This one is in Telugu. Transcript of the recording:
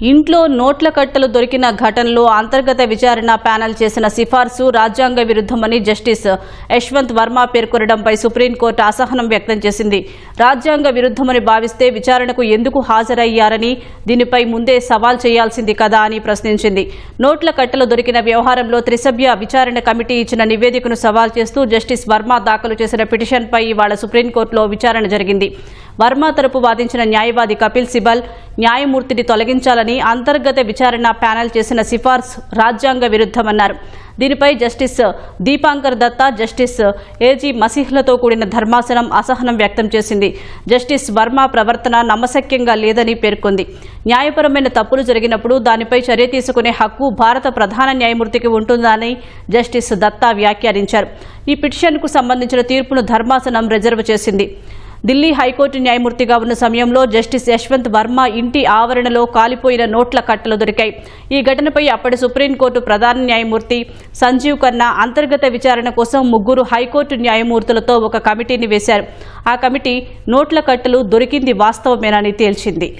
ఇంట్లో నోట్ల కట్టలు దొరికిన ఘటనలో అంతర్గత విచారణ ప్యానెల్ చేసిన సిఫార్సు రాజ్యాంగ విరుద్ధమని జస్టిస్ యశ్వంత్ వర్మ పేర్కొనడంపై సుప్రీంకోర్టు అసహనం వ్యక్తం చేసింది. రాజ్యాంగ విరుద్ధమని భావిస్తే విచారణకు ఎందుకు హాజరయ్యారని, దీనిపై ముందే సవాల్ చేయాల్సింది కదా అని ప్రశ్నించింది. నోట్ల కట్టలు దొరికిన వ్యవహారంలో త్రిసభ్య విచారణ కమిటీ ఇచ్చిన నివేదికను సవాల్ చేస్తూ జస్టిస్ వర్మ దాఖలు చేసిన పిటిషన్పై ఇవాళ సుప్రీంకోర్టులో విచారణ జరిగింది. వర్మ తరపు వాదించిన న్యాయవాది కపిల్ సిబల్ న్యాయమూర్తిని తొలగించాలని అంతర్గత విచారణ ప్యానెల్ చేసిన సిఫార్సు రాజ్యాంగ విరుద్ధమన్నారు. దీనిపై justice Dipankar Datta, justice A G మసీహ్లతో కూడిన ధర్మాసనం అసహనం వ్యక్తం చేసింది. జస్టిస్ వర్మ ప్రవర్తన నమ్మశక్యంగా లేదని పేర్కొంది. న్యాయపరమైన తప్పులు జరిగినప్పుడు దానిపై చర్య తీసుకునే హక్కు భారత ప్రధాన న్యాయమూర్తికి ఉంటుందని జస్టిస్ దత్తా వ్యాఖ్యానించారు. ఈ పిటిషన్కు సంబంధించిన తీర్పును ధర్మాసనం రిజర్వ్ చేసింది. ఢిల్లీ హైకోర్టు న్యాయమూర్తిగా ఉన్న సమయంలో జస్టిస్ యశ్వంత్ వర్మ ఇంటి ఆవరణలో కాలిపోయిన నోట్ల కట్టలు దొరికాయి. ఈ ఘటనపై అప్పటి సుప్రీంకోర్టు ప్రధాన న్యాయమూర్తి సంజీవ్ ఖన్నా అంతర్గత విచారణ కోసం 3 హైకోర్టు న్యాయమూర్తులతో ఒక కమిటీని వేశారు. ఆ కమిటీ నోట్ల కట్టలు దొరికింది వాస్తవమేనని తేల్చింది.